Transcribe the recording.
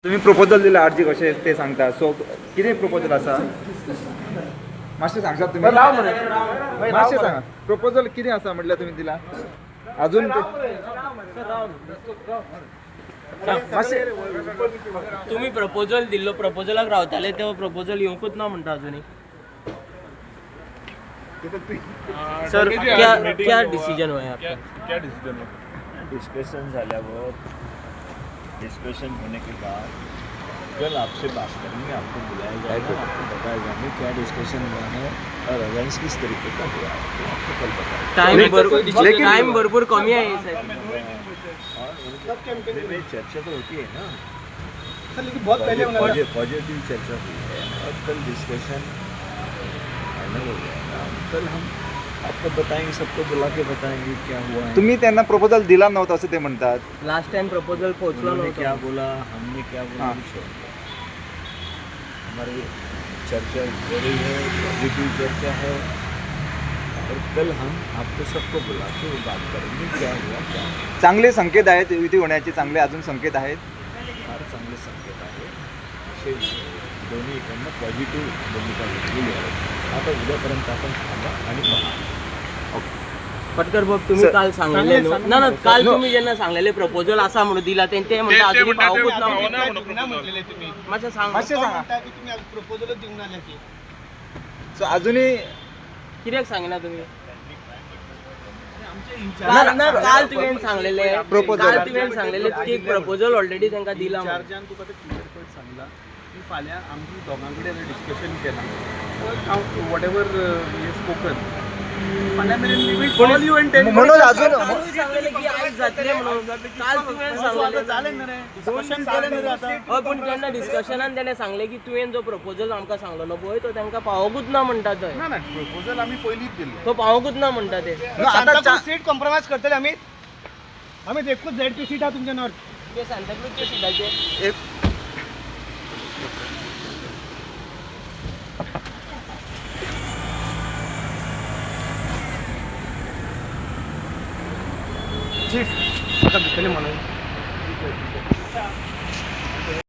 तुम्ही प्रपोजल दिला अर्जी कशें ते सांगता. सो कितें प्रपोजल आसा मातशें सांगशात तुम्ही. मातशें सांगा प्रपोजल कितें आसा म्हटल्यार तुम्ही दिला अजून मातशें. तुम्ही प्रपोजल दिल्लो प्रपोजलाक रावताले तेव्हा प्रपोजल येवंकूच ना म्हणटा अजूनही. सर क्या डिसीजन हुआ है आपका? क्या डिसीजन है? डिस्कशन झाल्यावर डिस्कशन होने के बाद कल आपसे बात करेंगे, आपको बुलाया जाएगा, आपको बताया जाएगा क्या डिस्कशन हुआ है और अवेयरेंस किस तरीके का हुआ है आपको कल बताया. टाइम भरपूर कमी आहे सर. और उनमें चर्चा तो होती है ना, लेकिन बहुत पहले पॉजिटिव चर्चा हुई है और कल डिस्कशन फाइनल हो जाएगा. कल हम आपको बताएंगे, सबको बुला के बताएंगे क्या हुआ है. तुम्ही त्यांना प्रपोजल दिला नव्हता असं ते म्हणतात. लास्ट टाइम प्रपोजल पोहोचला उन्होंने क्या नव्हता. बोला, हमने क्या बोला, हाँ. विषय हमारी चर्चा हो रही है, पॉजिटिव चर्चा है और कल हम आपको सबको बुला के वो बात करेंगे क्या हुआ क्या नहीं. चांगले संकेत आहेत युती होण्याचे, चांगले अजून संकेत आहेत. फार चांगले संकेत आहे. असे दोन्ही इकडनं पॉझिटिव्ह भूमिका घेतलेली आहे. आता उद्यापर्यंत आपण थांबा आणि पहा. पटकर बाब तुम्ही सर, काल सांगलेले ना ना काल तुम्ही ज्यांना सांगलेले प्रपोजल असा म्हणून दिला ते म्हणता अजून पावूच ना मातशें सांग. मातशें सांगा. प्रपोजल दिवन आल्या की सो अजूनही कित्याक सांगिना तुम्ही? ना, ना, काल तुवें सांगलेले Proposal. काल तुवें सांगलेले की प्रपोजल ऑलरेडी तांकां दिला म्हणून. चार्जान तुका ते क्लियर कट सांगला की फाल्यां आमची दोगां कडेन डिस्कशन केलां वॉट एवर हे स्पोकन फाल्यां मेरेन we will call you and tell you. म्हणून अजून तुम्ही सांगलेले की आज जातले म्हणून काल तुवें सांगलेले जालें ना रे डिस्कशन जालें ना रे आता. हय पण तेन्ना डिस्कशनान तेणें सांगलें की तुवें जो प्रपोजल आमकां सांगलेलो पळय तो तांकां पावोकूच ना म्हणटा थंय. ना ना प्रपोजल आमी पयलींच दिल्लो. तो पावोकूच ना म्हणटा ते. आता सीट कॉम्प्रोमाइज करतले आमी एकूच झेडपी सीट आहा तुमच्या नॉर्थ. ते सांताक्रूजच्या सिटाचेर एक चीफ आता भितरले म्हणून